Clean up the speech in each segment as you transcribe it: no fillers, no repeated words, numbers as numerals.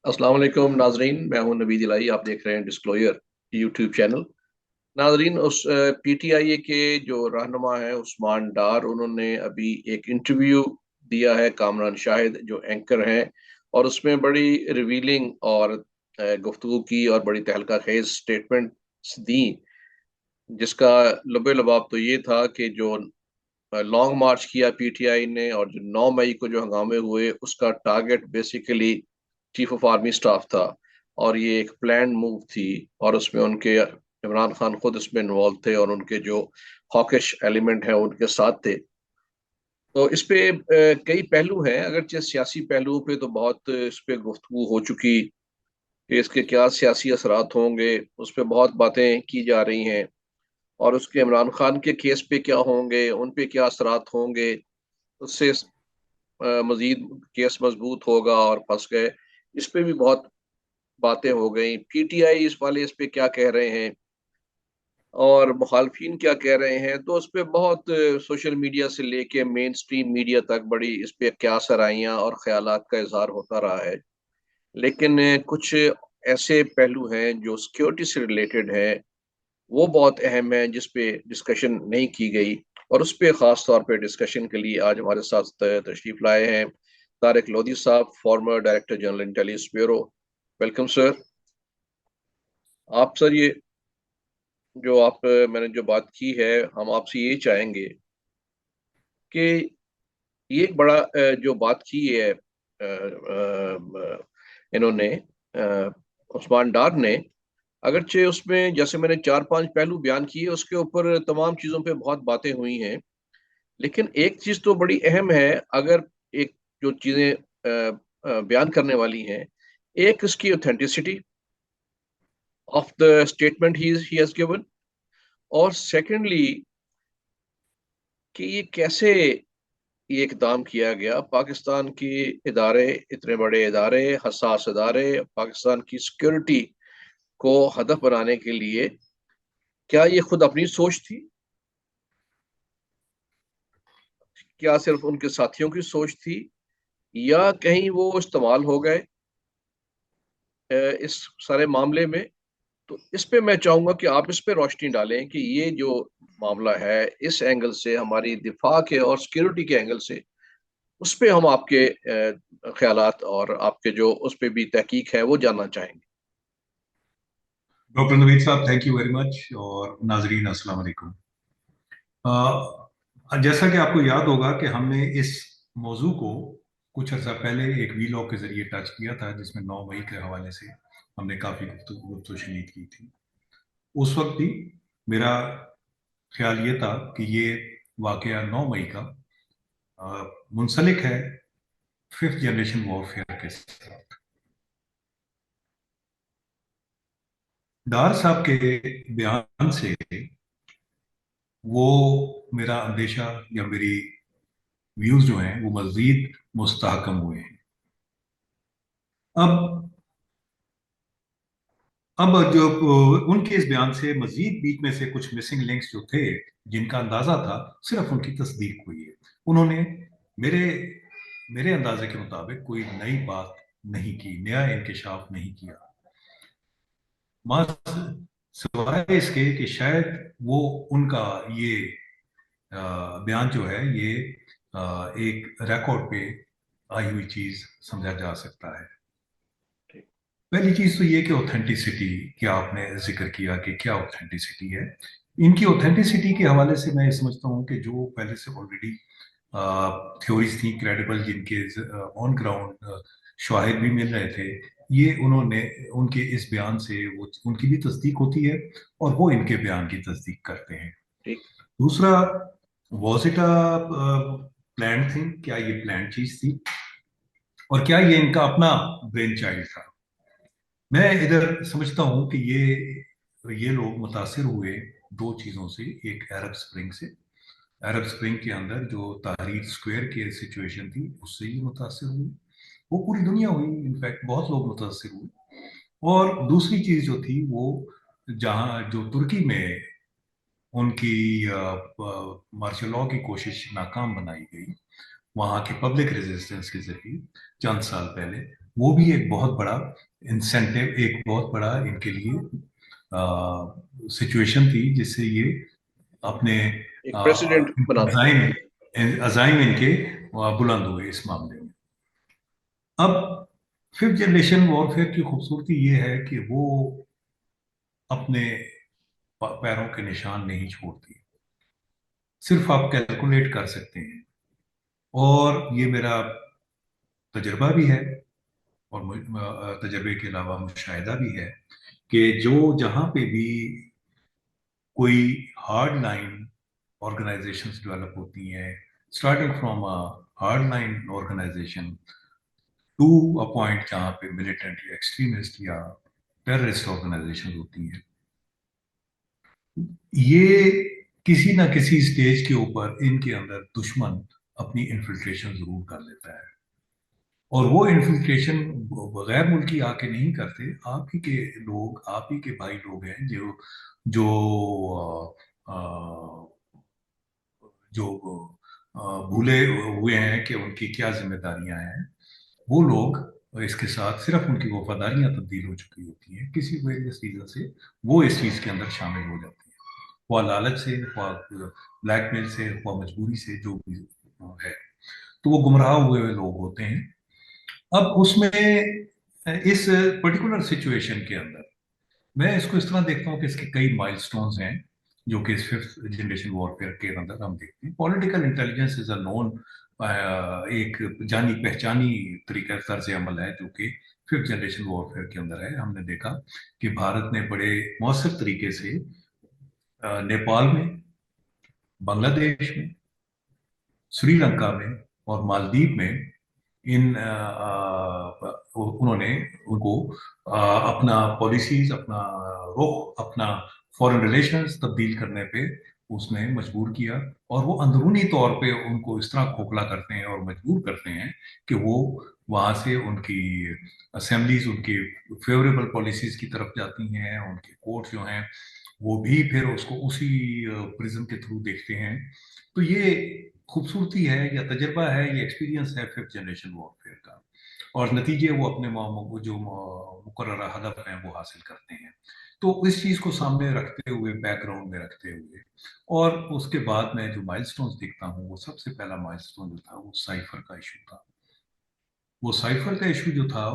अस्सलाम वालेकुम नाजरीन, मैं हूं नवीद इलाही। आप देख रहे हैं डिस्क्लोजर यूट्यूब चैनल। नाजरीन, उस पीटीआई के जो रहनुमा है उस्मान डार, उन्होंने अभी एक इंटरव्यू दिया है कामरान शाहिद जो एंकर हैं, और उसमें बड़ी रिवीलिंग और गुफ्तगू की और बड़ी तहलका खेज स्टेटमेंट्स दी, जिसका लबे लबाब तो ये था कि जो लॉन्ग मार्च किया पीटीआई ने और जो 9 मई को जो हंगामे हुए उसका target basically chief of army staff था, और ये एक प्लान मूव थी। और उसमें उनके इमरान खान खुद इसमें इन्वॉल्व थे और उनके जो हॉकिश एलिमेंट हैं उनके साथ थे। तो इस पे कई पहलू हैं, अगरचे सियासी पहलुओं पे तो बहुत इस पे गुफ्तगू हो चुकी कि इसके क्या सियासी असरात होंगे, उस पे बहुत बातें की जा रही हैं। और उसके इमरान खान के केस पे क्या होंगे, उन पे क्या असरात होंगे, उससे मजीद केस मजबूत होगा और फंस गए, इस पे भी बहुत बातें हो गई। पीटीआई इस वाले इस पे क्या कह रहे हैं और मुखालफिन क्या कह रहे हैं, तो उस पे बहुत सोशल मीडिया से लेके मेन स्ट्रीम मीडिया तक बड़ी इस पे क्या सराहियां और ख्यालात का इजहार होता रहा है। लेकिन कुछ ऐसे पहलू हैं जो सिक्योरिटी से रिलेटेड है, वो बहुत अहम है, जिस पे डिस्कशन नहीं की गई। और उस पे खास तौर पे डिस्कशन के लिए आज हमारे साथ तशरीफ लाए हैं तारिक लोधी साहब, farmer director general intelligence bureau. Welcome sir. आप सर, ये जो आप मैंने जो बात की है, हम आपसे ये चाहेंगे कि ये एक बड़ा जो बात की है इन्होंने, उस्मान डार ने, अगरचे उसमें जैसे मैंने चार पांच पहलू बयान किए, उसके ऊपर तमाम चीजों पे बहुत बातें हुई हैं। लेकिन एक चीज तो बड़ी अहम है, अगर एक जो चीजें बयान करने वाली हैं, एक इसकी authenticity of the statement he has given, और सेकेंडली कि ये कैसे ये इकदाम किया गया। पाकिस्तान की इदारे, इतने बड़े इदारे, हसास इदारे, पाकिस्तान की सिक्योरिटी को हदफ बनाने के लिए, क्या ये खुद अपनी सोच थी, क्या सिर्फ उनके साथियों की सोच थी, या कहीं वो इस्तेमाल हो गए इस सारे मामले में। तो इस पे मैं चाहूंगा कि आप इस पे रोशनी डालें कि ये जो मामला है, इस एंगल से, हमारी दिफा के और सिक्योरिटी के एंगल से, उस पे हम आपके ख्यालात और आपके जो उस पे भी तहकीक है वो जानना चाहेंगे। डॉक्टर नवीद साहब, थैंक यू वेरी मच। और नाजरीन, अस्सलाम वालेकुम। जैसा कि आपको याद होगा कि हमने इस मौजू को कुछ अर्सा पहले एक वीलॉग के जरिए टच किया था, जिसमें 9 मई के हवाले से हमने काफ़ी गुफ्तगू शनीद की थी। उस वक्त भी मेरा ख्याल ये था कि ये वाकया 9 मई का मुंसलिक है फिफ्थ जनरेशन वॉरफेयर के साथ। डार साहब के बयान से वो मेरा अंदेशा या मेरी व्यूज जो हैं वो मजीद मुस्तहकम हुए हैं। अब अब जो उनके इस बयान से मजीद बीच में से कुछ मिसिंग लिंक्स जो थे, जिनका अंदाजा था, सिर्फ उनकी तस्दीक हुई है। उन्होंने मेरे मेरे अंदाजे के मुताबिक कोई नई बात नहीं की, नया इंकशाफ नहीं किया। मस्त सिवाय इसके कि शायद वो उनका ये बयान जो है ये एक रिकॉर्ड पे आई हुई चीज समझा जा सकता है। ठीक। पहली चीज तो ये कि ऑथेंटिसिटी, क्या आपने जिक्र किया कि क्या ऑथेंटिसिटी है। इनकी ऑथेंटिसिटी के हवाले से मैं ये समझता हूँ कि जो पहले से ऑलरेडी थ्योरीज थी क्रेडिबल, जिनके ऑन ग्राउंड शवाहिद भी मिल रहे थे, ये उन्होंने उनके इस बयान से वो उनकी भी तस्दीक होती है और वो इनके बयान की तस्दीक करते हैं। ठीक। दूसरा, वॉज इट प्लान थिंग, क्या ये प्लान चीज थी और क्या ये इनका अपना ब्रेन चाइल्ड था। मैं इधर समझता हूं कि ये लोग मुतासिर हुए दो चीजों से। एक अरब स्प्रिंग से, अरब स्प्रिंग के अंदर जो तहरीर स्क्वायर की सिचुएशन थी उससे ही मुतासिर हुई। वो पूरी दुनिया हुई, इनफैक्ट बहुत लोग मुतासिर हुए। और दूसरी चीज जो थी वो, जहां जो तुर्की में उनकी मार्शल लॉ की कोशिश नाकाम बनाई गई, वहां के पब्लिक रेजिस्टेंस के जरिए चंद साल पहले, وہ بھی ایک بہت بڑا انسینٹیو، ایک بہت بڑا ان کے لیے سچویشن تھی جس سے یہ اپنے ایک پریسیڈنٹ بنانا تھا. عزائم عزائم ان کے بلند ہوئے اس معاملے میں. اب ففتھ جنریشن وارفیئر کی خوبصورتی یہ ہے کہ وہ اپنے پیروں کے نشان نہیں چھوڑتی. صرف آپ کیلکولیٹ کر سکتے ہیں، اور یہ میرا تجربہ بھی ہے، اور تجربے کے علاوہ مشاہدہ بھی ہے کہ جو جہاں پہ بھی کوئی ہارڈ لائن آرگنائزیشنز ڈیولپ ہوتی ہیں، starting from hard line organisation to a point جہاں پہ ملیٹنٹ یا ایکسٹریمسٹ یا ٹیررسٹ آرگنائزیشن ہوتی ہیں، یہ کسی نہ کسی سٹیج کے اوپر ان کے اندر دشمن اپنی انفلٹریشن ضرور کر لیتا ہے. اور وہ انفلٹریشن غیر ملکی آ کے نہیں کرتے، آپ ہی کے لوگ، آپ ہی کے بھائی لوگ ہیں جو جو بھولے ہوئے ہیں کہ ان کی کیا ذمہ داریاں ہیں. وہ لوگ اس کے ساتھ صرف ان کی وفاداریاں تبدیل ہو چکی ہوتی ہیں، کسی ویریس ریزن سے وہ اس چیز کے اندر شامل ہو جاتی ہیں، خواہ لالچ سے، خواہ بلیک میل سے، خواہ مجبوری سے، جو بھی ہے. تو وہ گمراہ ہوئے لوگ ہوتے ہیں. اب اس میں اس پرٹیکولر سچویشن کے اندر میں اس کو اس طرح دیکھتا ہوں کہ اس کے کئی مائل سٹونز ہیں جو کہ اس ففتھ جنریشن وارفیئر کے اندر ہم دیکھتے ہیں. پولیٹیکل انٹیلیجنس از اے نون، ایک جانی پہچانی طریقہ طرز عمل ہے جو کہ ففتھ جنریشن وارفیئر کے اندر ہے. ہم نے دیکھا کہ بھارت نے بڑے مؤثر طریقے سے نیپال میں، بنگلہ دیش میں، سری لنکا میں اور مالدیپ میں انہوں نے ان کو اپنا پالیسیز، اپنا رخ، اپنا فورن ریلیشنز تبدیل کرنے پہ اس نے مجبور کیا. اور وہ اندرونی طور پہ ان کو اس طرح کھوکھلا کرتے ہیں اور مجبور کرتے ہیں کہ وہ وہاں سے ان کی اسمبلیز ان کی فیوریبل پالیسیز کی طرف جاتی ہیں، ان کے کورٹ جو ہیں وہ بھی پھر اس کو اسی پرزم کے تھرو دیکھتے ہیں. تو یہ خوبصورتی ہے یا تجربہ ہے، یہ ایکسپیرینس ہے ففتھ جنریشن وارفیئر کا، اور نتیجے وہ اپنے جو مقررہ ہدف ہیں وہ حاصل کرتے ہیں. تو اس چیز کو سامنے رکھتے ہوئے، بیک گراؤنڈ میں رکھتے ہوئے، اور اس کے بعد میں جو مائل سٹونز دیکھتا ہوں، وہ سب سے پہلا مائل سٹون جو تھا وہ سائفر کا ایشو تھا. وہ سائفر کا ایشو جو تھا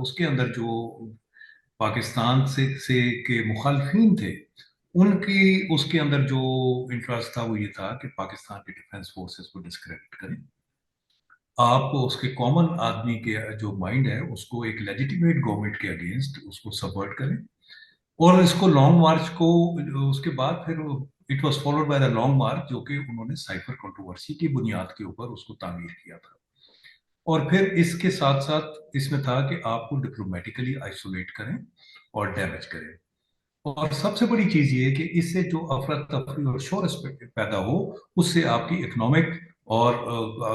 اس کے اندر جو پاکستان سے کے مخالفین تھے، ان کی اس کے اندر جو انٹرسٹ تھا وہ یہ تھا کہ پاکستان کے ڈیفنس فورسز کو ڈسکریڈٹ کریں. آپ اس کے کامن آدمی کے جو مائنڈ ہے اس کو ایک لیجیٹیمیٹ گورنمنٹ کے اگینسٹ اس کو سبورٹ کریں. اور اس کو لانگ مارچ کو اس کے بعد پھر it was followed by the long march, جو کہ انہوں نے سائفر کنٹروورسی کی بنیاد کے اوپر اس کو تعمیر کیا تھا. اور پھر اس کے ساتھ ساتھ اس میں تھا کہ آپ کو ڈپلومیٹیکلی آئسولیٹ کریں اور ڈیمیج کریں. اور سب سے بڑی چیز یہ ہے کہ اس سے جو افراتفری اور شور پیدا ہو، اس سے آپ کی اکنامک اور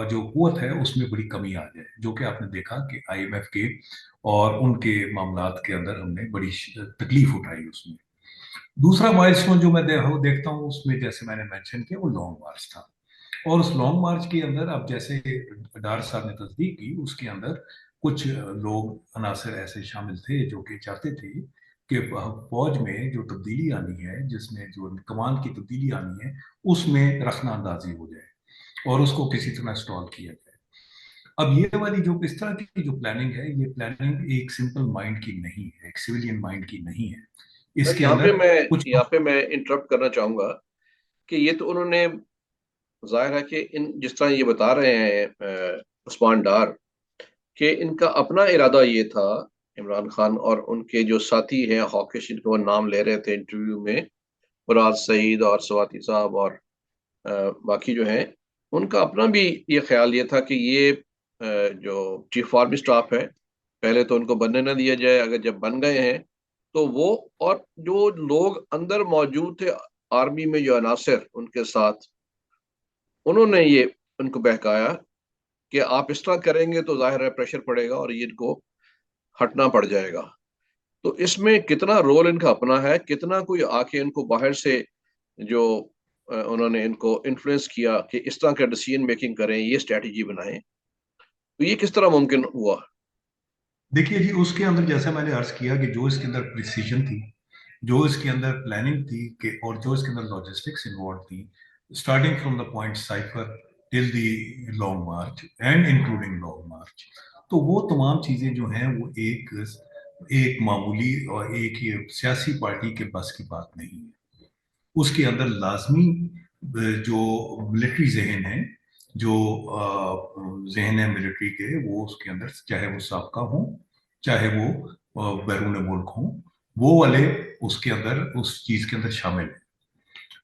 جو قوت ہے اس میں بڑی کمی آ جائے، جو کہ آپ نے دیکھا کہ آئی ایم ایف کے اور ان کے معاملات کے اندر ہم نے بڑی تکلیف اٹھائی اس میں. دوسرا مائل سٹون جو میں دیکھتا ہوں اس میں، جیسے میں نے مینشن کیا، وہ لانگ مارچ تھا. اور اس لانگ مارچ کے اندر اب جیسے ڈار صاحب نے تصدیق کی، اس کے اندر کچھ لوگ عناصر ایسے شامل تھے جو کہ چاہتے تھے کہ فوج میں جو تبدیلی آنی ہے، جس میں جو کمان کی تبدیلی آنی ہے، اس میں رخنہ اندازی ہو جائے اور اس کو کسی طرح اسٹال کیا جائے. اب یہ والی جو اس طرح کی جو پلاننگ ہے، یہ پلاننگ ایک سمپل مائنڈ کی نہیں ہے، ایک سویلین مائنڈ کی نہیں ہے. اس کے اندر کچھ یہاں پہ میں انٹرپٹ کرنا چاہوں گا کہ یہ تو انہوں نے ظاہر ہے کہ جس طرح یہ بتا رہے ہیں عثمان ڈار، کہ ان کا اپنا ارادہ یہ تھا، عمران خان اور ان کے جو ساتھی ہیں ہاکش، ان کو وہ نام لے رہے تھے انٹرویو میں، مراد سعید اور سواتی صاحب اور باقی جو ہیں، ان کا اپنا بھی یہ خیال یہ تھا کہ یہ جو چیف آرمی اسٹاف ہے، پہلے تو ان کو بننے نہ دیا جائے، اگر جب بن گئے ہیں تو وہ، اور جو لوگ اندر موجود تھے آرمی میں، جو عناصر ان کے ساتھ، انہوں نے یہ ان کو بہکایا کہ آپ اس طرح کریں گے تو ظاہر ہے پریشر پڑے گا اور یہ ان کو ہٹنا پڑ جائے گا. تو اس میں کتنا رول ان کا اپنا ہے، کتنا کوئی آ کے ان کو باہر سے جو انہوں نے ان کو انفلوئنس کیا کہ اس طرح کا ڈیسیژن میکنگ کریں، یہ اسٹریٹجی بنائیں، تو یہ کس طرح ممکن ہوا؟ देखिए जी, उसके अंदर जैसे मैंने अर्ज किया कि जो इसके अंदर प्रिसीजन थी, जो इसके अंदर प्लानिंग थी कि, और जो इसके अंदर लॉजिस्टिक्स इन्वॉल्व थी, starting from the point cipher till the long march and including long march, तो वो तमाम चीजें जो हैं वो एक एक मामूली और एक ये सियासी पार्टी के बस की बात नहीं है। उसके अंदर लाजमी जो मिलिट्री जहन है, जो जहन है मिलिट्री के, वो उसके अंदर चाहे वो साबका हो, चाहे वो बैरून मुल्क हो, वो वाले उसके अंदर उस चीज के अंदर शामिल है।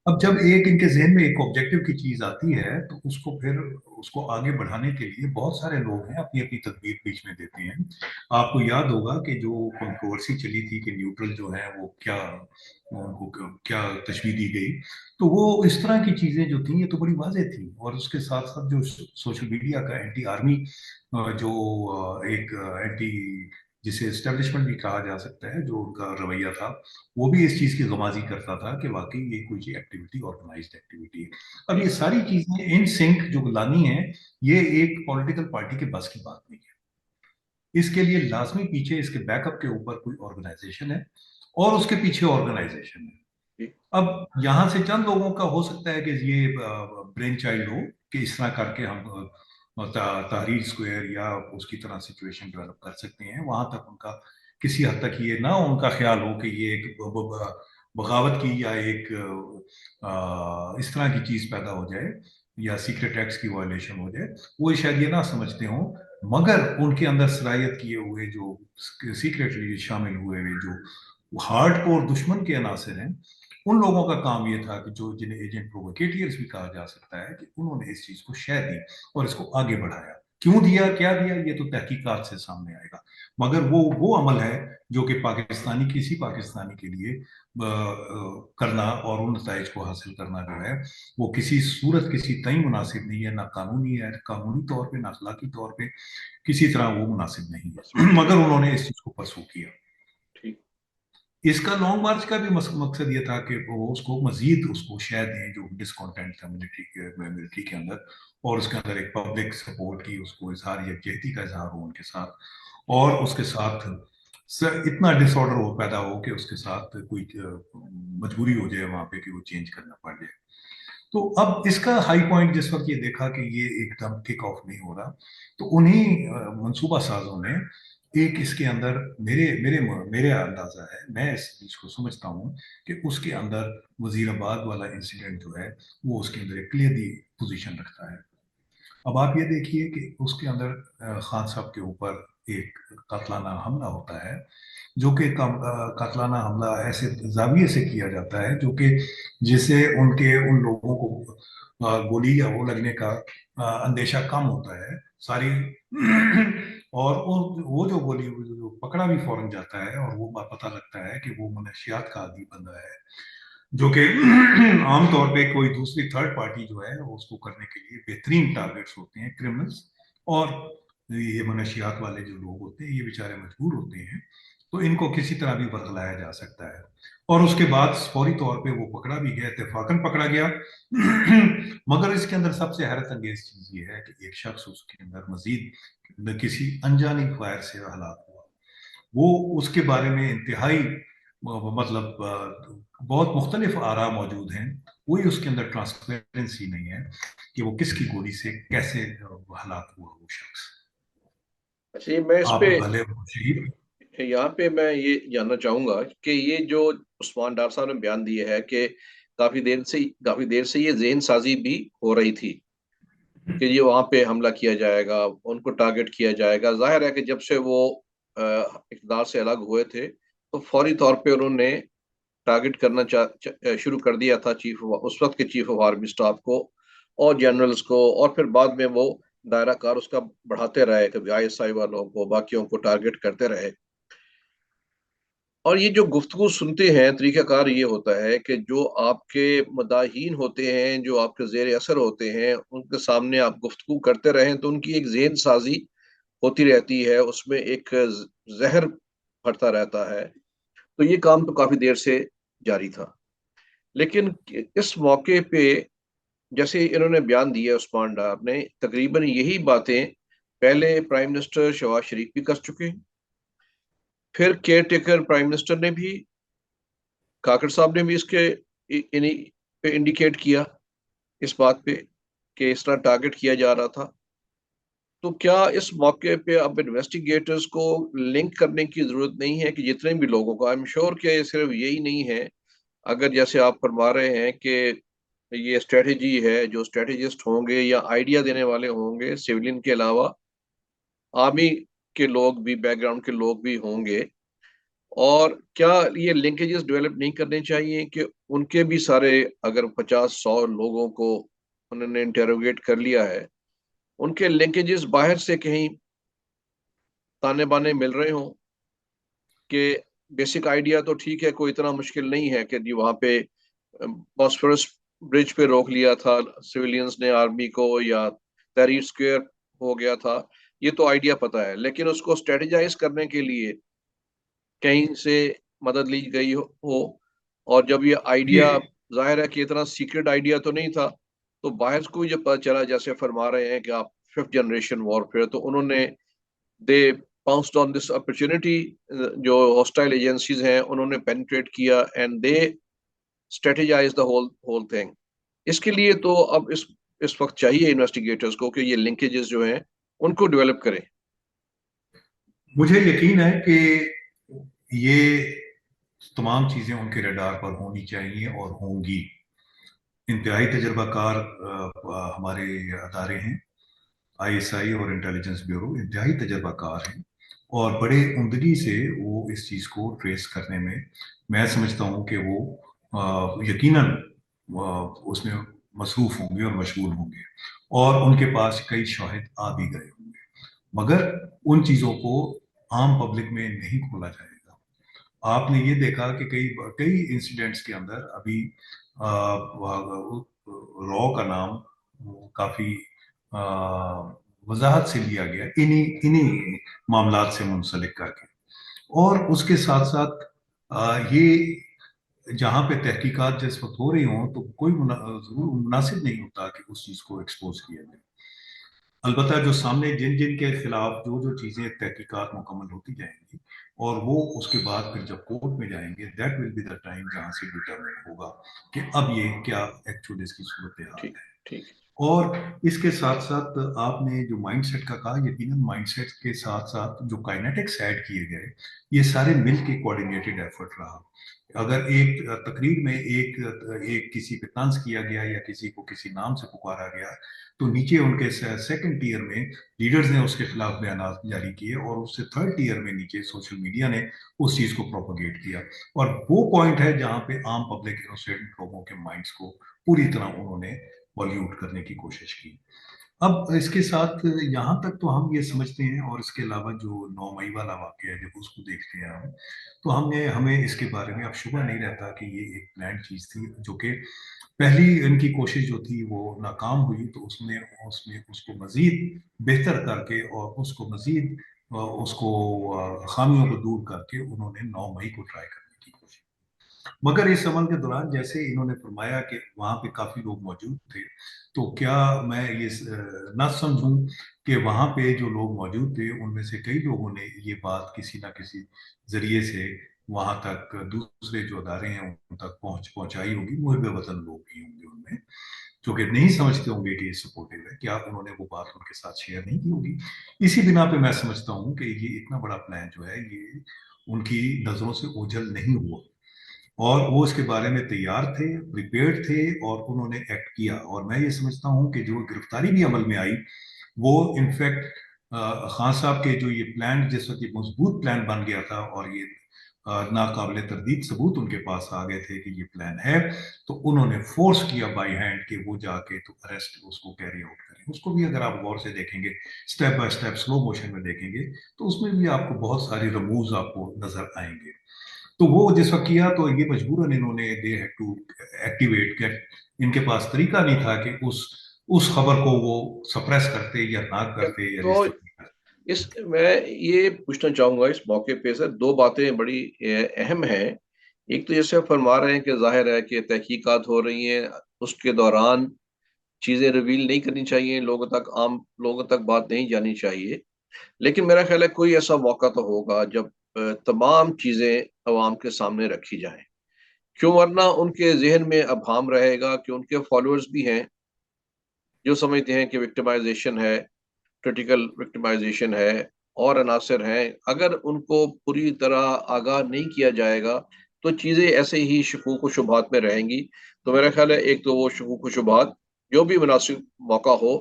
अब जब एक इनके जहन में एक ऑब्जेक्टिव की चीज आती है तो उसको फिर उसको आगे बढ़ाने के लिए बहुत सारे लोग हैं अपनी अपनी तदबीर बीच में देते हैं। आपको याद होगा कि जो कंट्रोवर्सी चली थी कि न्यूट्रल जो है वो क्या, उनको क्या तशबीह दी गई, तो वो इस तरह की चीजें जो थी ये तो बड़ी वाज़ेह थी। और उसके साथ साथ जो सोशल मीडिया का एंटी आर्मी जो एक एंटी, जिसे एस्टेब्लिशमेंट भी कहा जा सकता है, जो उनका रवैया था, वो भी इस चीज की गमाजी करता था कि वाकई ये कोई एक्टिविटी ऑर्गेनाइज्ड एक्टिविटी है। अब जी ये सारी चीजें इन सिंक जो लानी है, ये एक पॉलिटिकल पार्टी के बस की बात नहीं है। इसके लिए लाजमी पीछे इसके बैकअप के ऊपर कोई ऑर्गेनाइजेशन है और उसके पीछे ऑर्गेनाइजेशन है। जी अब यहां से चंद लोगों का हो सकता है कि ये ब्रेन चाइल्ड हो कि इस तरह करके हम तहरीर स्क्वायर या उसकी तरह सिचुएशन डेवलप कर सकते हैं। वहां तक उनका किसी हद तक ये ना उनका ख्याल हो कि ये एक बगावत की या एक इस तरह की चीज पैदा हो जाए या सीक्रेट एक्ट्स की वायलेशन हो जाए, वो शायद ये ना समझते हो। मगर उनके अंदर सरायत किए हुए जो सीक्रेटली शामिल हुए हुए जो हार्ड कोर दुश्मन के अनासर हैं, उन लोगों का काम ये था कि जो जिन्हें एजेंट प्रोवोकेटियर्स भी कहा जा सकता है, कि उन्होंने इस चीज को शह दी और इसको आगे बढ़ाया। क्यों दिया, क्या दिया, ये तो तहकीकात से सामने आएगा। मगर वो अमल है जो कि पाकिस्तानी, किसी पाकिस्तानी के लिए करना और उन नताइज को हासिल करना जो है, वो किसी सूरत किसी तय मुनासिब नहीं है, ना कानूनी है, कानूनी तौर पे, ना अखलाकी तौर पे, किसी तरह वो मुनासिब नहीं बस है। मगर उन्होंने इस चीज को परसू किया। ठीक इसका लॉन्ग मार्च का भी मकसद ये था कि वो उसको मजीद उसको शह दें जो डिसकॉन्टेंट था मिलिट्री के अंदर, और उसके अंदर एक पब्लिक सपोर्ट की, उसको इजहार यकजहती का इजहार हो उनके साथ, और उसके साथ इतना डिसऑर्डर हो पैदा हो कि उसके साथ कोई मजबूरी हो जाए वहां पे कि वो चेंज करना पड़ जाए। तो अब इसका हाई पॉइंट जिस वक्त ये देखा कि ये एकदम किक ऑफ नहीं हो रहा, तो उन्हीं मंसूबा साजों ने एक इसके अंदर, मेरे मेरे मेरे अंदाजा है, मैं इस चीज को समझता हूँ कि उसके अंदर वजीराबाद वाला इंसिडेंट जो है वो उसके अंदर एक क्लियरली पोजीशन रखता है। अब आप ये देखिए कि उसके अंदर खान साहब के ऊपर एक कातलाना हमला होता है, जो कि कातलाना हमला ऐसे जाविये से किया जाता है जो कि जिससे उनके उन लोगों को गोली या वो लगने का अंदेशा कम होता है सारी। और वो जो गोली जो पकड़ा भी फौरन जाता है, और वो पता लगता है कि वो मनशियात का आदमी बंदा है, जो कि आमतौर पे कोई दूसरी थर्ड पार्टी जो है वो उसको करने के लिए बेहतरीन टारगेट्स होते हैं, क्रिमिनल्स। और ये मनशियात वाले जो लोग होते हैं ये बेचारे मजबूर होते हैं, तो इनको किसी तरह भी बरगलाया जा सकता है। और उसके बाद फौरी तौर पे वो पकड़ा भी गया, इत्तेफाकन पकड़ा गया। मगर इसके अंदर सबसे हैरत अंगेज चीज ये है कि एक शख्स उसके अंदर मजीद किसी अनजानी फायर से हलाक हुआ। वो उसके बारे में इंतहाई मतलब बहुत मुख्तलिफ आरा मौजूद हैं। कोई उसके अंदर ट्रांसपेरेंसी नहीं है कि वो किसकी गोली से कैसे हलाक हुआ वो शख्स। अच्छा, ये मैं इस आप पे भले शहीद। यहाँ पे मैं ये जानना चाहूंगा कि ये जो उस्मान डार साहब ने बयान दिया है कि काफी देर से ये ज़हन साजी भी हो रही थी कि ये वहां पे हमला किया जाएगा, उनको टारगेट किया जाएगा। जाहिर है कि जब से वो इक़्तिदार से अलग हुए थे तो फौरी तौर पे उन्होंने टारगेट करना शुरू कर दिया था उस वक्त के चीफ ऑफ आर्मी स्टाफ को और जनरल्स को, और फिर बाद में वो दायरा कार उसका बढ़ाते रहे, कभी आईएसआई वालों को, बाकियों को टारगेट करते रहे। और ये जो गुफ्तगू सुनते हैं, तरीकाकार ये होता है कि जो आपके मदाहीन होते हैं, जो आपके जेर असर होते हैं, उनके सामने आप गुफ्तगू करते रहें तो उनकी एक जेन साजी होती रहती है, उसमें एक जहर भरता रहता है। तो ये काम तो काफी देर से जारी था, लेकिन इस मौके पे जैसे इन्होंने बयान दिया, उस्मान डार ने तकरीबन यही बातें पहले प्राइम मिनिस्टर शहबाज शरीफ भी कर चुके हैं, پھر کیئر ٹیکر پرائم منسٹر نے بھی، کاکڑ صاحب نے بھی اس کے پہ انڈیکیٹ کیا اس بات پہ کہ اس طرح ٹارگٹ کیا جا رہا تھا. تو کیا اس موقع پہ اب انویسٹیگیٹرز کو لنک کرنے کی ضرورت نہیں ہے کہ جتنے بھی لوگوں کو، آئی ایم شیور کہ صرف یہی نہیں ہے، اگر جیسے آپ فرما رہے ہیں کہ یہ اسٹریٹجی ہے، جو اسٹریٹجسٹ ہوں گے یا آئیڈیا دینے والے ہوں گے سیولین کے علاوہ آرمی کے لوگ بھی، بیک گراؤنڈ کے لوگ بھی ہوں گے، اور کیا یہ لنکیجز ڈیولپ نہیں کرنے چاہیے کہ ان کے بھی سارے، اگر 50-100 لوگوں کو انہوں نے انٹیروگیٹ کر لیا ہے، ان کے لنکیجز باہر سے کہیں تانے بانے مل رہے ہوں کہ بیسک آئیڈیا تو ٹھیک ہے، کوئی اتنا مشکل نہیں ہے کہ جی وہاں پہ باسفورس برج پہ روک لیا تھا سویلینز نے آرمی کو، یا تحریر اسکوئر ہو گیا تھا، یہ تو آئیڈیا پتا ہے، لیکن اس کو اسٹریٹجائز کرنے کے لیے کہیں سے مدد لی گئی ہو، اور جب یہ آئیڈیا یہ ظاہر ہے کہ اتنا سیکرٹ آئیڈیا تو نہیں تھا، تو باہر کو جب پتا چلا، جیسے فرما رہے ہیں کہ آپ 5th جنریشن وارفیئر، تو انہوں نے they pounced on this opportunity، جو ہاسٹائل ایجنسیز ہیں انہوں نے پینیٹریٹ کیا and they strategize the whole thing. اس کے لیے تو اب اس وقت چاہیے انویسٹیگیٹرز کو کہ یہ لنکیجز جو ہیں ان کو ڈیولپ کریں. مجھے یقین ہے کہ یہ تمام چیزیں ان کے ریڈار پر ہونی چاہیے اور ہوں گی. انتہائی تجربہ کار ہمارے ادارے ہیں، آئی ایس آئی اور انٹیلیجنس بیورو انتہائی تجربہ کار ہیں، اور بڑے عمدگی سے وہ اس چیز کو ٹریس کرنے میں سمجھتا ہوں کہ وہ یقیناً اس میں مصروف ہوں گے اور مشغول ہوں گے، اور ان کے پاس کئی شواہد آ بھی گئے ہوں گے، مگر ان چیزوں کو عام پبلک میں نہیں کھولا جائے گا. آپ نے یہ دیکھا کہ کئی انسیڈنٹس کے اندر ابھی رو کا نام کافی وضاحت سے لیا گیا انہی معاملات سے منسلک کر کے، اور اس کے ساتھ ساتھ یہ جہاں پہ تحقیقات جس وقت ہو رہی ہوں تو کوئی ضرور مناسب نہیں ہوتا کہ اس چیز کو ایکسپوز کیا جائے. البتہ جو سامنے جن کے خلاف جو چیزیں تحقیقات مکمل ہوتی جائیں گی، اور وہ اس کے بعد پھر جب کورٹ میں جائیں گے، that will be the time جہاں سے ڈیٹرمن ہوگا کہ اب یہ کیا ایکچولی اس کی صورتحال ٹھیک ہے. ٹھیک. اور اس کے ساتھ ساتھ آپ نے جو مائنڈ سیٹ کا کہا، یقیناً مائنڈ سیٹ کے ساتھ ساتھ جو کائنیٹکس ایڈ کیے گئے، یہ سارے مل کے کوآرڈینیٹڈ ایفرٹ رہا. اگر ایک تقریر میں ایک کسی پہ طنز کیا گیا یا کسی کو کسی نام سے پکارا گیا، تو نیچے ان کے سیکنڈ ٹیئر میں لیڈرز نے اس کے خلاف بیانات جاری کیے، اور اس سے تھرڈ ٹیئر میں نیچے سوشل میڈیا نے اس چیز کو پروپیگیٹ کیا. اور وہ پوائنٹ ہے جہاں پہ عام پبلک انوسینٹ لوگوں کے مائنڈز کو پوری طرح انہوں نے بالیوڈ کرنے کی کوشش کی. اب اس کے ساتھ یہاں تک تو ہم یہ سمجھتے ہیں، اور اس کے علاوہ جو 9 مئی والا واقعہ ہے جب اس کو دیکھتے ہیں ہم، تو ہمیں اس کے بارے میں اب شبہ نہیں رہتا کہ یہ ایک پلان چیز تھی، جو کہ پہلی ان کی کوشش جو تھی وہ ناکام ہوئی، تو اس کو مزید بہتر کر کے اور اس کو مزید اس کو خامیوں کو دور کر کے انہوں نے 9 مئی کو ٹرائی کرنے کی کوشش. مگر اس عمل کے دوران جیسے انہوں نے فرمایا کہ وہاں پہ کافی لوگ موجود تھے، تو کیا میں یہ نہ سمجھوں کہ وہاں پہ جو لوگ موجود تھے ان میں سے کئی لوگوں نے یہ بات کسی نہ کسی ذریعے سے وہاں تک دوسرے جو ادارے ہیں ان تک پہنچائی ہوگی. محب وطن لوگ بھی ہوں گے ان میں جو کہ نہیں سمجھتے ہوں گے کہ یہ سپورٹیو ہے، کیا انہوں نے وہ بات ان کے ساتھ شیئر نہیں کی ہوگی. اسی بنا پہ میں سمجھتا ہوں کہ یہ اتنا بڑا پلان جو ہے یہ ان کی نظروں سے اوجھل نہیں ہوا، اور وہ اس کے بارے میں تیار تھے، پریپیئرڈ تھے، اور انہوں نے ایکٹ کیا. اور میں یہ سمجھتا ہوں کہ جو گرفتاری بھی عمل میں آئی، وہ انفیکٹ خان صاحب کے جو یہ پلان جس وقت یہ مضبوط پلان بن گیا تھا، اور یہ ناقابل تردید ثبوت ان کے پاس آ گئے تھے کہ یہ پلان ہے، تو انہوں نے فورس کیا بائی ہینڈ کہ وہ جا کے تو اریسٹ اس کو کیری آؤٹ کریں. اس کو بھی اگر آپ غور سے دیکھیں گے، step by step slow motion میں دیکھیں گے، تو اس میں بھی آپ کو بہت ساری رموز آپ کو نظر آئیں گے. تو وہ جس وقت کیا تو یہ مجبوراً انہوں نے دے ہیڈ ٹو ایکٹیویٹ کہ ان کے پاس طریقہ نہیں تھا کہ اس خبر کو وہ سپریس کرتے یا نہ کرتے یا تو رجسٹر کرتے. میں یہ پوچھنا چاہوں گا اس موقع پہ سر، دو باتیں بڑی اہم ہیں. ایک تو جیسے فرما رہے ہیں کہ ظاہر ہے کہ تحقیقات ہو رہی ہیں، اس کے دوران چیزیں ریویل نہیں کرنی چاہیے لوگوں تک، عام لوگوں تک بات نہیں جانی چاہیے. لیکن میرا خیال ہے کوئی ایسا موقع تو ہوگا جب तमाम चीज़ें अवाम के सामने रखी जाएं, क्यों, वरना उनके जहन में अबहम रहेगा कि उनके फॉलोअर्स भी हैं जो समझते हैं कि विक्टिमाइजेशन है, क्रिटिकल विक्टिमाइजेशन है और अनासर हैं। अगर उनको पूरी तरह आगाह नहीं किया जाएगा तो चीज़ें ऐसे ही शकूक व शुबहात में रहेंगी। तो मेरा ख्याल है एक तो वो शकूक व शुबहात जो भी मुनासिब मौका हो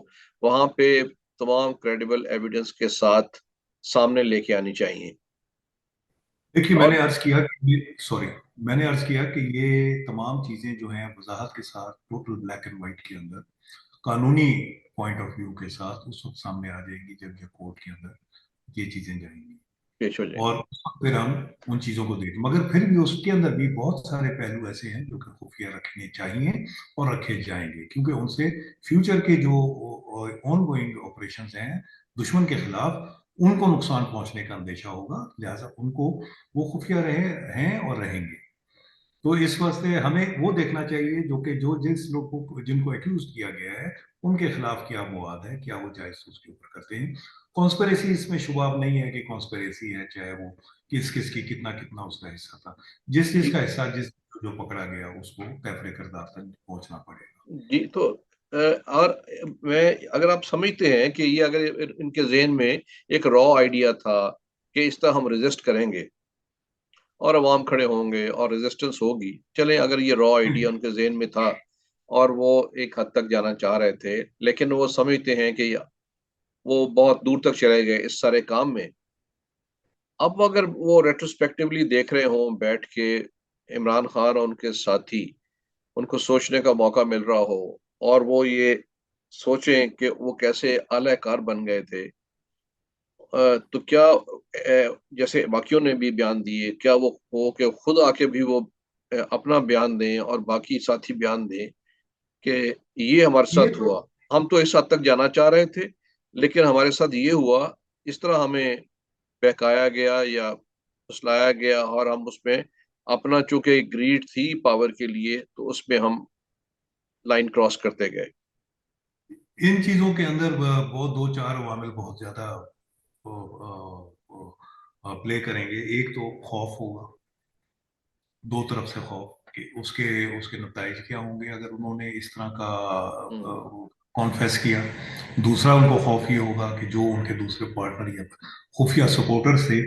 वहाँ पे तमाम क्रेडिबल एविडेंस के साथ सामने लेके आनी चाहिए। देखिए, और मैंने अर्ज किया कि ये तमाम चीजें जो हैं वजाहत के साथ टोटल ब्लैक एंड व्हाइट के अंदर कानूनी पॉइंट ऑफ व्यू के साथ उस वक्त सामने आ जाएंगी जब ये कोर्ट के अंदर ये चीजें जाएंगी, पेश हो जाएंगे। और उस वक्त फिर हम उन चीजों को देखें। मगर फिर भी उसके अंदर भी बहुत सारे पहलू ऐसे हैं जो कि खुफिया रखने चाहिए और रखे जाएंगे, क्योंकि उनसे फ्यूचर के जो ऑन गोइंग ऑपरेशन हैं दुश्मन के खिलाफ, उनको नुकसान पहुंचने का अंदेशा होगा। लिहाजा उनको वो खुफिया रहे हैं और रहेंगे। तो इस वास्ते हमें वो देखना चाहिए जो कि जो जिस लोगों को जिनको एक्यूज किया गया है उनके खिलाफ क्या मवाद है, क्या वो जायज उसके ऊपर करते हैं। कॉन्स्पिरेसी इसमें शुबाब नहीं है कि कॉन्स्पिरेसी है, चाहे वो किस किस की कितना कितना उसका हिस्सा था। जिस चीज जी का हिस्सा जिस जो पकड़ा गया उसको कैफरे किरदार तक पहुंचना पड़ेगा। जी। तो और मैं, अगर आप समझते हैं कि ये अगर इनके जहन में एक रॉ आइडिया था कि इस तरह हम रेजिस्ट करेंगे और अवाम खड़े होंगे और रेजिस्टेंस होगी, चलें अगर ये रॉ आइडिया उनके जहन में था और वो एक हद तक जाना चाह रहे थे, लेकिन वो समझते हैं कि वो बहुत दूर तक चले गए इस सारे काम में। अब अगर वो रेट्रोस्पेक्टिवली देख रहे हों बैठ के, इमरान खान और उनके साथी, उनको सोचने का मौका मिल रहा हो और वो ये सोचें कि वो कैसे आला कार बन गए थे, तो क्या जैसे बाकियों ने भी बयान दिए, क्या वो हो कि खुद आके भी वो अपना बयान दें और बाकी साथी बयान दें कि ये हमारे ये साथ तो हुआ, हम तो इस हद तक जाना चाह रहे थे लेकिन हमारे साथ ये हुआ, इस तरह हमें बहकाया गया या फुसलाया गया और हम उसमें अपना, चूंकि ग्रीड थी पावर के लिए, तो उसमें हम लाइन क्रॉस करते गए। इन चीजों के अंदर बहुत दो चार अवामिल बहुत ज्यादा प्ले करेंगे। एक तो खौफ होगा, दो तरफ से खौफ कि उसके उसके नताइज क्या होंगे अगर उन्होंने इस तरह का हम्म। कॉन्फेस किया। दूसरा उनको खौफ ये होगा कि जो उनके दूसरे पार्टनर या खुफिया सपोर्टर्स थे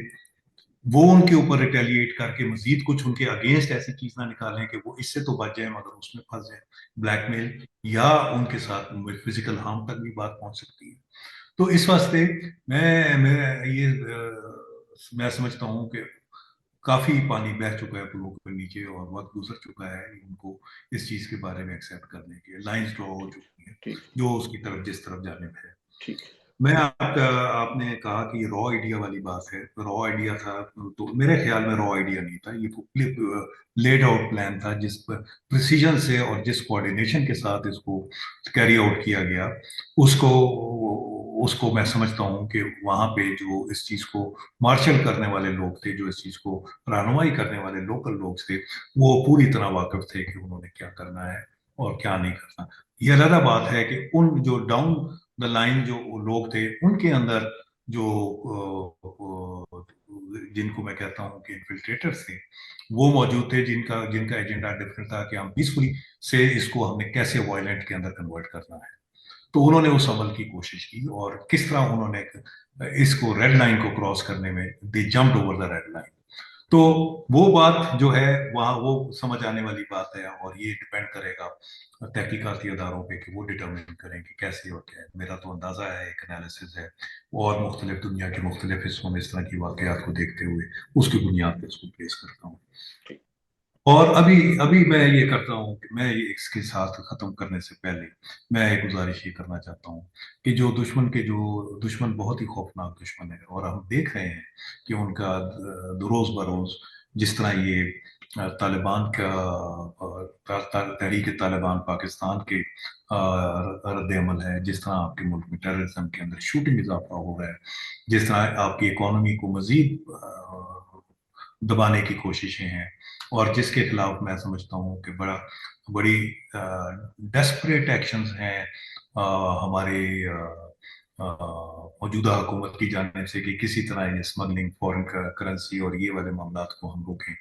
वो उनके ऊपर रिटेलिएट करके मजीद कुछ उनके अगेंस्ट ऐसी चीज ना निकालें कि वो इससे तो बच जाए मगर उसमें फंस जाए, ब्लैकमेल या उनके साथ फिजिकल हार्म तक भी बात पहुंच सकती है। तो इस वास्ते मैं समझता हूँ कि काफी पानी बह चुका है पुलों के नीचे और वक्त गुजर चुका है उनको इस चीज के बारे में एक्सेप्ट करने के। लाइंस ड्रॉ हो चुकी है ठीक। जो उसकी तरफ जिस तरफ जाने है। ठीक। मैं आपका आपने कहा कि ये रॉ आइडिया वाली बात है, रॉ आइडिया था, तो मेरे ख्याल में रॉ आइडिया नहीं था, ये लेड आउट प्लान था जिस पर प्रिसीजन से और जिस कोऑर्डिनेशन के साथ इसको कैरी आउट किया गया। उसको उसको मैं समझता हूँ कि वहां पे जो इस चीज को मार्शल करने वाले लोग थे, जो इस चीज को रहनुमाई करने वाले लोकल लोग थे, वो पूरी तरह वाकिफ थे कि उन्होंने क्या करना है और क्या नहीं करना। ये अलग बात है कि उन जो डाउन द लाइन जो लोग थे उनके अंदर जो जिनको मैं कहता हूं कि इन्फिल्ट्रेटर्स थे वो मौजूद थे, जिनका जिनका एजेंडा डिफरेंट था कि हम पीसफुली से इसको हमने कैसे वायलेंट के अंदर कन्वर्ट करना है। तो उन्होंने उस अमल की कोशिश की और किस तरह उन्होंने इसको रेड लाइन को क्रॉस करने में they jumped over the red line. तो वो बात जो है वहाँ वो समझ आने वाली बात है और ये डिपेंड करेगा तहकीकाती अदारों पे कि वो डिटर्मिन करें कि कैसे और क्या है। मेरा तो अंदाजा है, एक एनालिसिस है और मुख्तलिफ दुनिया के मुख्तलिफ हिस्सों में इस तरह की वाकयात को देखते हुए उसकी बुनियाद पर उसको प्लेस करता हूँ। ठीक। और अभी अभी मैं ये करता हूँ कि मैं ये इसके साथ खत्म करने से पहले मैं एक गुजारिश ये करना चाहता हूँ कि जो दुश्मन बहुत ही खौफनाक दुश्मन है और हम देख रहे हैं कि उनका रोज बरोज जिस तरह ये तालिबान का तहरीक तालिबान पाकिस्तान के रद्द अमल है, जिस तरह आपके मुल्क में टेररिज्म के अंदर शूटिंग इजाफा हो रहा है, जिस तरह आपकी इकोनॉमी को मजीद दबाने की कोशिशें हैं और जिसके खिलाफ मैं समझता हूँ कि बड़ी डेस्परेट एक्शंस हैं हमारे मौजूदा हुकूमत की जानिब से कि किसी तरह ये स्मगलिंग, फॉरेन करेंसी और ये वाले मामलात को हम रोकें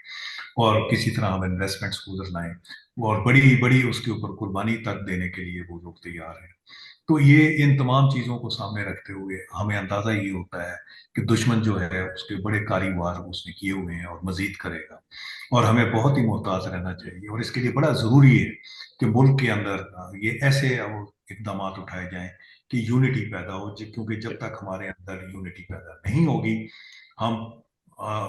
और किसी तरह हम इन्वेस्टमेंट्स को उधर लाएं, और बड़ी बड़ी उसके ऊपर कुर्बानी तक देने के लिए वो लोग तैयार हैं। तो ये इन तमाम चीज़ों को सामने रखते हुए हमें अंदाज़ा ये होता है कि दुश्मन जो है उसके बड़े कारीवार उसने किए हुए हैं और मजीद करेगा, और हमें बहुत ही मोहताज रहना चाहिए। और इसके लिए बड़ा ज़रूरी है कि मुल्क के अंदर ये ऐसे इकदाम उठाए जाएं कि यूनिटी पैदा हो, क्योंकि जब तक हमारे अंदर यूनिटी पैदा नहीं होगी, हम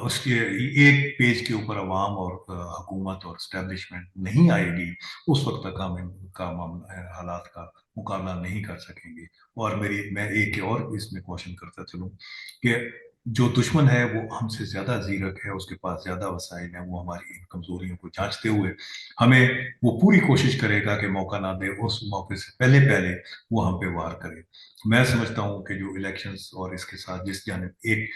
उसके एक पेज के ऊपर अवाम और हुकूमत और इस्टेब्लिशमेंट नहीं आएगी, उस वक्त तक हम इनका हालात का मुकाबला नहीं कर सकेंगे। और मैं एक और इसमें क्वेश्चन करता चलूं कि जो दुश्मन है वो हमसे ज्यादा जीरक है, उसके पास ज्यादा वसाइल है, वो हमारी इन कमजोरियों को जांचते हुए हमें वो पूरी कोशिश करेगा कि मौका ना दे, उस मौके से पहले पहले वो हम पे वार करे। मैं समझता हूँ कि जो इलेक्शंस और इसके साथ जिस जानिब एक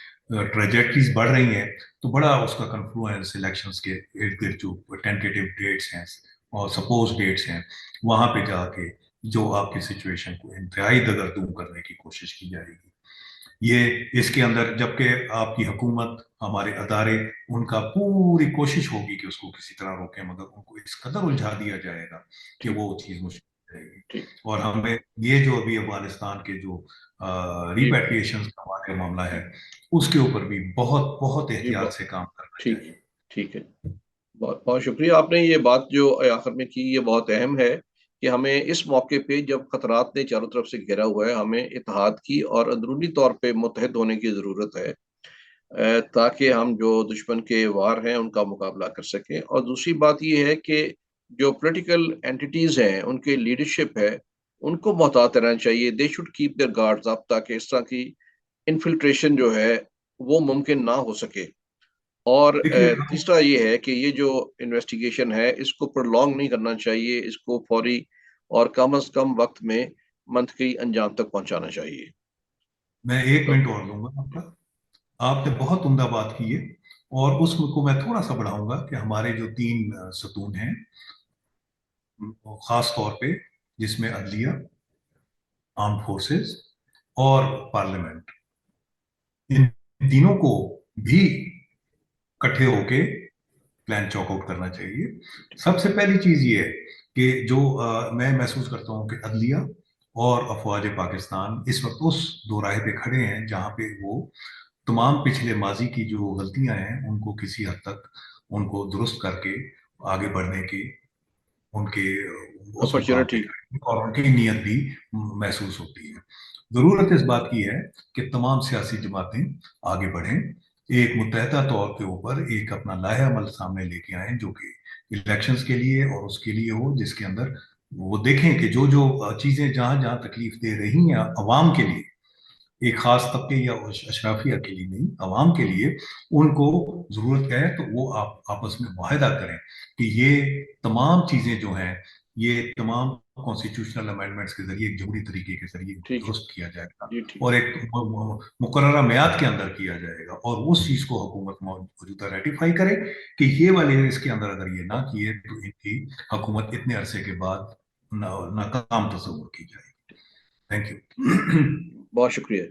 ट्रेजेक्टरीज बढ़ रही हैं, तो बड़ा उसका कन्फ्लुएंस इलेक्शंस के इर्द गिर्द जो टेंटेटिव डेट्स हैं और सपोज डेट्स हैं, वहां पे जाके जो आपकी सिचुएशन को इंतहाई दगरदूम करने की कोशिश की जाएगी। ये इसके अंदर, जबकि आपकी हुकूमत, हमारे अदारे, उनका पूरी कोशिश होगी कि उसको किसी तरह रोकें, मगर उनको इस कदर उलझा दिया जाएगा कि ठीक वो चीज़ मुश्किल हो जाएगी। ठीक और हमें ये जो अभी अफगानिस्तान के जो जी रिपैट्रिएशन का हमारे मामला है, उसके ऊपर भी बहुत बहुत जी एहतियात से काम करना ठीक चाहिए। ठीक है। बहुत बहुत शुक्रिया, आपने ये बात जो आखिर में की ये बहुत अहम है कि हमें इस मौके पे जब खतरात ने चारों तरफ से घेरा हुआ है, हमें इत्तेहाद की और अंदरूनी तौर पे मुत्तहिद होने की ज़रूरत है, ताकि हम जो दुश्मन के वार हैं उनका मुकाबला कर सकें। और दूसरी बात ये है कि जो पॉलिटिकल एंटिटीज़ हैं, उनके लीडरशिप है, उनको मोहतात रहना चाहिए। They should keep their guards up, ताकि इस तरह की इन्फिल्ट्रेशन जो है वो मुमकिन ना हो सके। और देखिए, तीसरा ये है कि ये जो इन्वेस्टिगेशन है इसको प्रोलॉन्ग नहीं करना चाहिए, इसको फौरी और कम से कम वक्त में मंतकी अंजाम तक पहुंचाना चाहिए। मैं एक तो मिनट और लूंगा आपका। आपने बहुत उम्दा बात की है, और उसको मैं थोड़ा सा बढ़ाऊंगा कि हमारे जो तीन सतून हैं, खास तौर पे जिसमें अदलिया, आर्म फोर्सेस और पार्लियामेंट, इन तीनों को भी इकट्ठे होके प्लान चॉक आउट करना चाहिए। सबसे पहली चीज ये है कि जो मैं महसूस करता हूँ कि अदलिया और अफवाज पाकिस्तान इस वक्त उस दोराहे पे खड़े हैं जहां पे वो तमाम पिछले माजी की जो गलतियां हैं उनको किसी हद तक उनको दुरुस्त करके आगे बढ़ने की उनके उस मुकाम पे अपॉर्चुनिटी। खड़े हैं, और उनकी नीयत भी महसूस होती है। जरूरत इस बात की है कि तमाम सियासी जमातें आगे बढ़ें, एक मुत्तहदा तौर के ऊपर एक अपना लाहे अमल सामने लेके आए जो कि इलेक्शंस के लिए और उसके लिए हो, जिसके अंदर वो देखें कि जो जो चीजें जहां जहां तकलीफ दे रही हैं अवाम के लिए, एक खास तबके या अशराफिया के लिए नहीं, अवाम के लिए, उनको जरूरत है तो वो आप आपस में मुआहदा करें कि ये तमाम चीजें जो हैं, ये तमाम कॉन्स्टिट्यूशनल अमेंडमेंट्स के जरिए, एक जमहूरी तरीके के जरिए इनको ठीक है दुरुस्त किया जाएगा जी, ठीक और एक मुकर्ररा मियाद के अंदर किया जाएगा, और उस चीज को हुकूमत मौजूदा रेटिफाई करे कि ये वाले इसके अंदर अगर ये ना किए तो इनकी हुकूमत इतने अरसे के बाद नाकाम तस्वुर की जाएगी। Thank you. बहुत शुक्रिया।